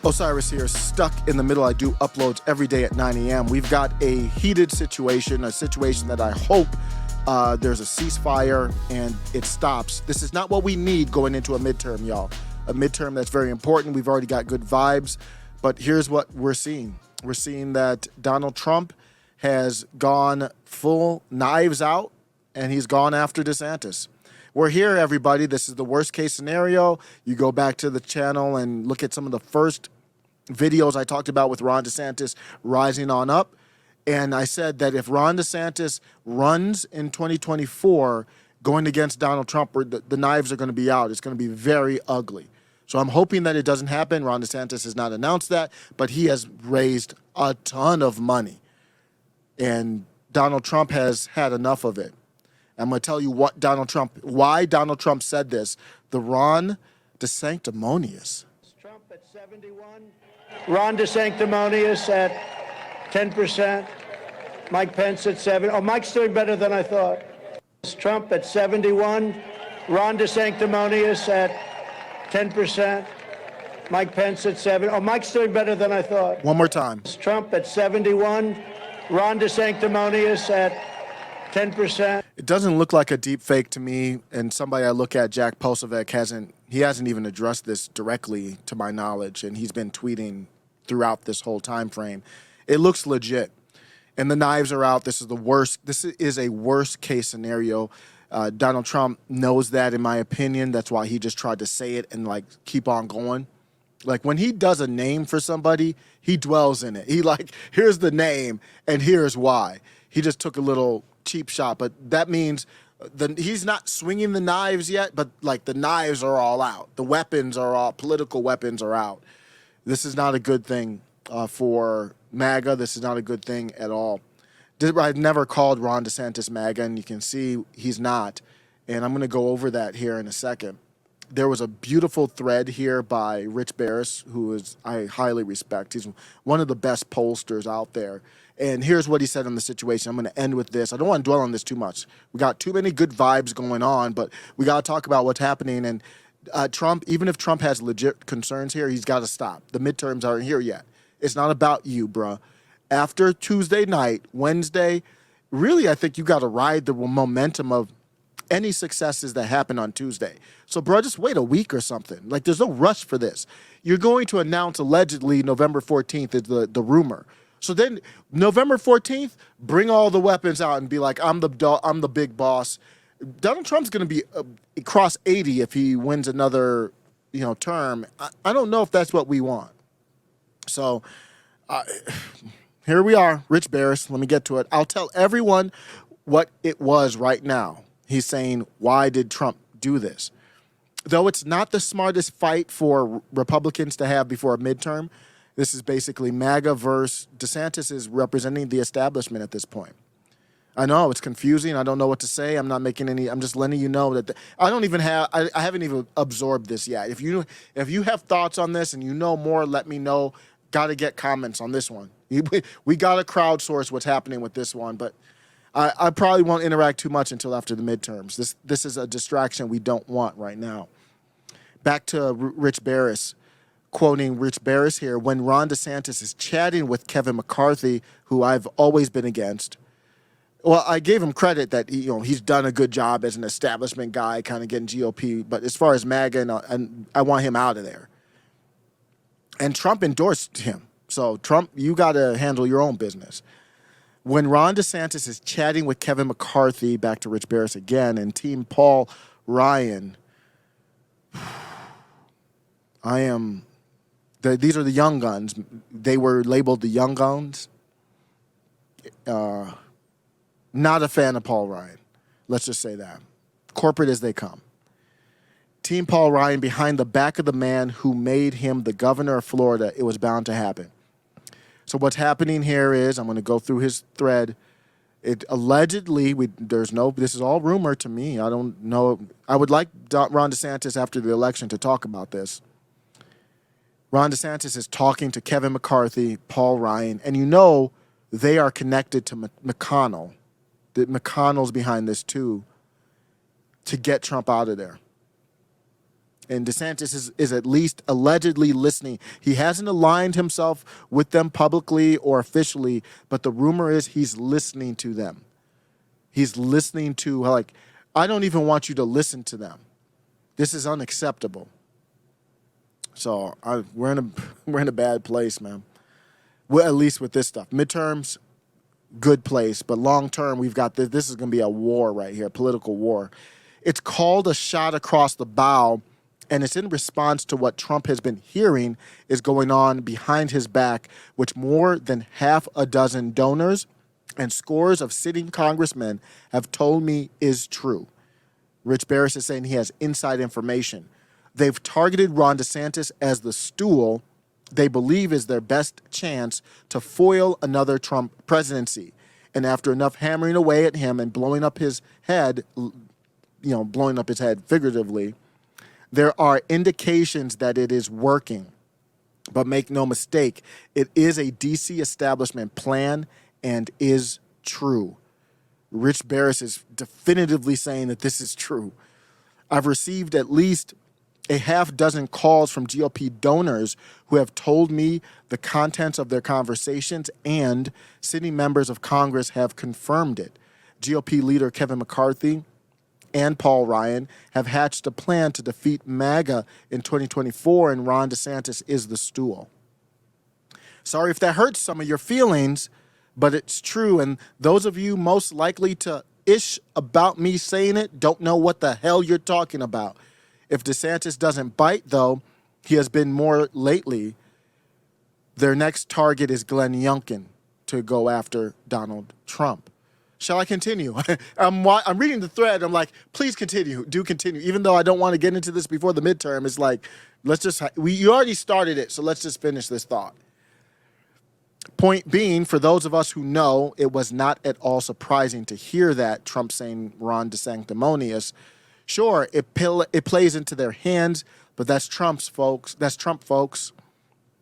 Osiris here, stuck in the middle. I do uploads every day at 9 a.m. We've got a heated situation, a situation that I hope there's a ceasefire and it stops. This is not what we need going into a midterm, y'all. A midterm that's very important. We've already got good vibes, but here's what we're seeing. We're seeing that Donald Trump has gone full knives out, and he's gone after DeSantis. We're here, everybody. This is the worst case scenario. You go back to the channel and look at some of the first videos I talked about with Ron DeSantis rising on up. And I said that if Ron DeSantis runs in 2024 going against Donald Trump, the knives are going to be out. It's going to be very ugly. So I'm hoping that it doesn't happen. Ron DeSantis has not announced that, but he has raised a ton of money. And Donald Trump has had enough of it. I'm going to tell you why Donald Trump said this. The Ron DeSanctimonious. Trump at 71. Ron DeSanctimonious at 10%. Mike Pence at 7. Oh, Mike's doing better than I thought. Trump at 71. Ron DeSanctimonious at 10%. Mike Pence at 7. Oh, Mike's doing better than I thought. One more time. Trump at 71. Ron DeSanctimonious at 10%. It doesn't look like a deep fake to me, and somebody I look at, Jack Posavec, hasn't even addressed this directly to my knowledge, and he's been tweeting throughout this whole time frame. It looks legit, and the knives are out. This is the worst. This is a worst case scenario. Donald Trump knows that, in my opinion. That's why he just tried to say it and like keep on going. Like when he does a name for somebody, he dwells in it. He like, here's the name and here's why. He just took a little cheap shot, but that means he's not swinging the knives yet, but like the knives are all out. The weapons are all, political weapons are out. This is not a good thing for MAGA. This is not a good thing at all. I've never called Ron DeSantis MAGA, and you can see he's not. And I'm going to go over that here in a second. There was a beautiful thread here by Rich Barris, who I highly respect. He's one of the best pollsters out there. And here's what he said on the situation. I'm going to end with this. I don't want to dwell on this too much. We got too many good vibes going on, but we got to talk about what's happening. And Trump, even if Trump has legit concerns here, he's got to stop. The midterms aren't here yet. It's not about you, bruh. After Tuesday night, Wednesday, really, I think you got to ride the momentum of any successes that happen on Tuesday. So, bro, just wait a week or something. Like, there's no rush for this. You're going to announce allegedly November 14th is the rumor. So then November 14th, bring all the weapons out and be like, I'm the big boss. Donald Trump's going to be cross 80 if he wins another, term. I don't know if that's what we want. So here we are, Rich Barris. Let me get to it. I'll tell everyone what it was right now. He's saying, why did Trump do this? Though it's not the smartest fight for Republicans to have before a midterm, this is basically MAGA versus DeSantis is representing the establishment at this point. I know it's confusing. I don't know what to say. I'm not making any. I'm just letting you know that I haven't even absorbed this yet. If you have thoughts on this and you know more, let me know. Got to get comments on this one. We got to crowdsource what's happening with this one, but I probably won't interact too much until after the midterms. This is a distraction we don't want right now. Back to Rich Barris, quoting Rich Barris here, when Ron DeSantis is chatting with Kevin McCarthy, who I've always been against. Well, I gave him credit that he's done a good job as an establishment guy, kind of getting GOP. But as far as MAGA, and I want him out of there. And Trump endorsed him. So Trump, you got to handle your own business. When Ron DeSantis is chatting with Kevin McCarthy, back to Rich Barris again, and Team Paul Ryan, these are the young guns. They were labeled the young guns. Not a fan of Paul Ryan. Let's just say that. Corporate as they come. Team Paul Ryan behind the back of the man who made him the governor of Florida. It was bound to happen. So what's happening here is, I'm going to go through his thread. It allegedly, this is all rumor to me. I don't know. I would like Ron DeSantis after the election to talk about this. Ron DeSantis is talking to Kevin McCarthy, Paul Ryan, and they are connected to McConnell. That McConnell's behind this too, to get Trump out of there. And DeSantis is at least allegedly listening. He hasn't aligned himself with them publicly or officially, but the rumor is he's listening to them. He's listening to, like, I don't even want you to listen to them. This is unacceptable. So we're in a bad place, man. Well, at least with this stuff. Midterms, good place, but long term, we've got this. This is going to be a war right here, a political war. It's called a shot across the bow, and it's in response to what Trump has been hearing is going on behind his back, which more than half a dozen donors and scores of sitting congressmen have told me is true. Rich Barris is saying he has inside information. They've targeted Ron DeSantis as the stool they believe is their best chance to foil another Trump presidency. And after enough hammering away at him and blowing up his head, blowing up his head figuratively, there are indications that it is working. But make no mistake, it is a D.C. establishment plan and is true. Rich Barris is definitively saying that this is true. I've received at least a half dozen calls from GOP donors who have told me the contents of their conversations, and sitting members of Congress have confirmed it. GOP leader Kevin McCarthy and Paul Ryan have hatched a plan to defeat MAGA in 2024, and Ron DeSantis is the stool. Sorry if that hurts some of your feelings, but it's true. And those of you most likely to ish about me saying it don't know what the hell you're talking about. If DeSantis doesn't bite, though, he has been more lately, their next target is Glenn Youngkin to go after Donald Trump. Shall I continue? I'm reading the thread. I'm like, please continue. Do continue. Even though I don't want to get into this before the midterm, it's like, you already started it, so let's just finish this thought. Point being, for those of us who know, it was not at all surprising to hear that Trump saying Ron DeSanctimonious. Sure, it plays into their hands, but that's Trump's, folks. That's Trump, folks.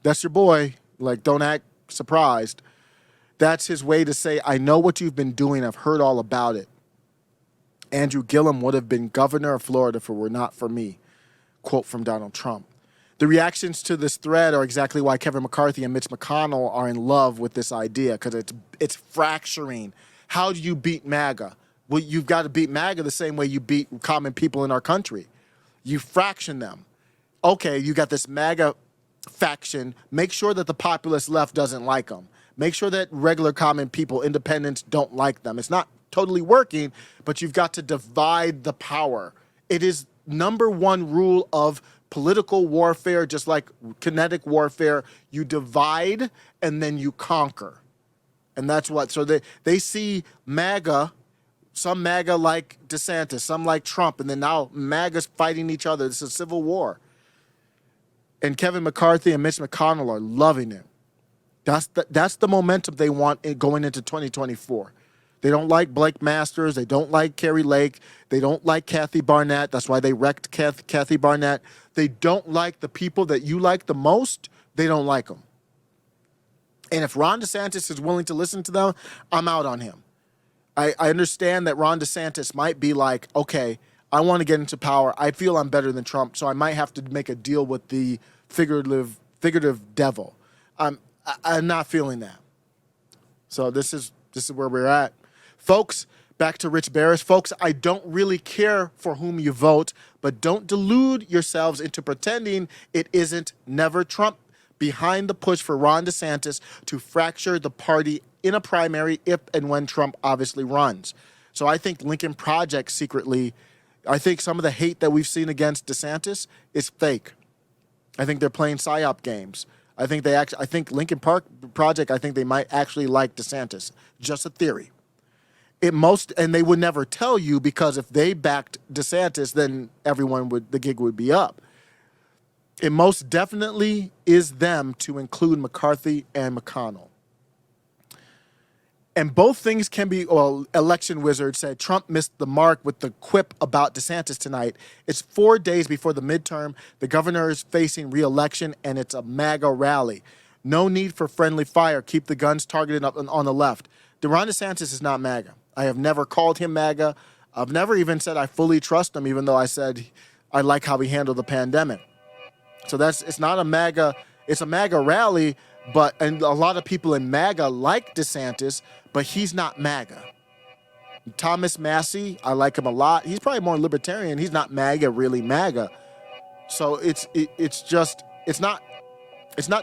That's your boy. Like, don't act surprised. That's his way to say, I know what you've been doing. I've heard all about it. Andrew Gillum would have been governor of Florida if it were not for me. Quote from Donald Trump. The reactions to this thread are exactly why Kevin McCarthy and Mitch McConnell are in love with this idea, because it's fracturing. How do you beat MAGA? Well, you've got to beat MAGA the same way you beat common people in our country. You fraction them. Okay, you got this MAGA faction. Make sure that the populist left doesn't like them. Make sure that regular common people, independents, don't like them. It's not totally working, but you've got to divide the power. It is number one rule of political warfare, just like kinetic warfare. You divide and then you conquer. And that's what, so they see MAGA, some MAGA like DeSantis, some like Trump, and then now MAGA's fighting each other. This is a civil war. And Kevin McCarthy and Mitch McConnell are loving it. That's the momentum they want going into 2024. They don't like Blake Masters. They don't like Carrie Lake. They don't like Kathy Barnett. That's why they wrecked Kathy Barnett. They don't like the people that you like the most. They don't like them. And if Ron DeSantis is willing to listen to them, I'm out on him. I understand that Ron DeSantis might be like, okay, I want to get into power. I feel I'm better than Trump, so I might have to make a deal with the figurative devil. I'm not feeling that. So this is where we're at. Folks, back to Rich Barris. Folks, I don't really care for whom you vote, but don't delude yourselves into pretending it isn't never Trump behind the push for Ron DeSantis to fracture the party in a primary if and when Trump obviously runs. So I think Lincoln Project secretly, I think some of the hate that we've seen against DeSantis is fake. I think they're playing PSYOP games. I think Lincoln Project, I think they might actually like DeSantis. Just a theory. And they would never tell you, because if they backed DeSantis, then the gig would be up. It most definitely is them, to include McCarthy and McConnell. And both things can be, Election Wizard said Trump missed the mark with the quip about DeSantis tonight. It's 4 days before the midterm. The governor is facing re-election, and it's a MAGA rally. No need for friendly fire. Keep the guns targeted up on the left. Ron DeSantis is not MAGA. I have never called him MAGA. I've never even said I fully trust him, even though I said I like how he handled the pandemic. So it's not a MAGA, it's a MAGA rally, and a lot of people in MAGA like DeSantis, but he's not MAGA. Thomas Massey, I like him a lot. He's probably more libertarian. He's not MAGA, really MAGA. So it's not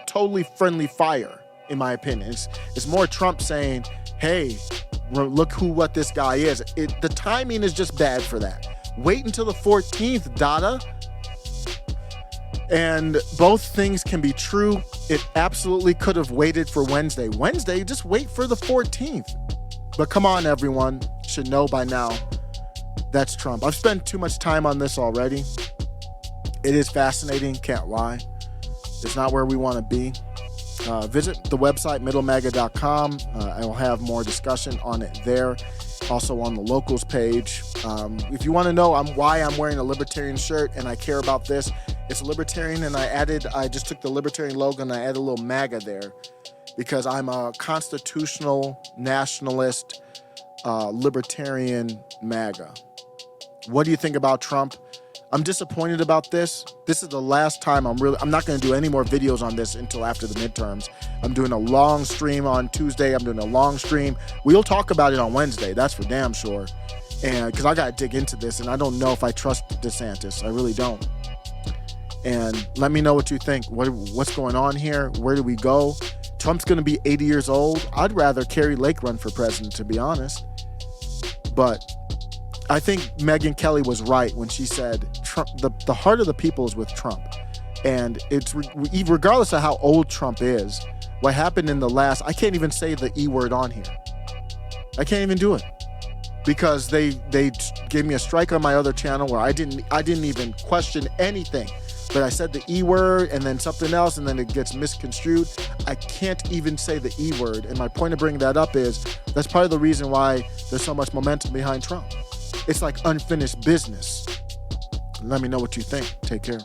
totally friendly fire, in my opinion. It's more Trump saying, hey, look what this guy is. The timing is just bad for that. Wait until the 14th, Dada. And both things can be true. It absolutely could have waited for Wednesday. Just wait for the 14th. But come on, everyone. Should know by now. That's Trump. I've spent too much time on this already. It is fascinating, can't lie. It's not where we want to be. Visit the website, middlemaga.com. I will have more discussion on it there. Also on the locals page. If you want to know why I'm wearing a libertarian shirt and I care about this, it's a libertarian, and I just took the libertarian logo and I added a little MAGA there because I'm a constitutional nationalist, libertarian MAGA. What do you think about Trump? I'm disappointed about this. This is the last time I'm not going to do any more videos on this until after the midterms. I'm doing a long stream on Tuesday. I'm doing a long stream. We'll talk about it on Wednesday. That's for damn sure. And because I got to dig into this, and I don't know if I trust DeSantis. I really don't. And let me know what you think. What's going on here? Where do we go? Trump's going to be 80 years old. I'd rather Carrie Lake run for president, to be honest. But I think Megyn Kelly was right when she said Trump, the heart of the people is with Trump. And it's regardless of how old Trump is, what happened in I can't even say the E word on here. I can't even do it because they gave me a strike on my other channel where I didn't even question anything. But I said the E word and then something else, and then it gets misconstrued. I can't even say the E word. And my point of bringing that up is that's part of the reason why there's so much momentum behind Trump. It's like unfinished business. Let me know what you think. Take care.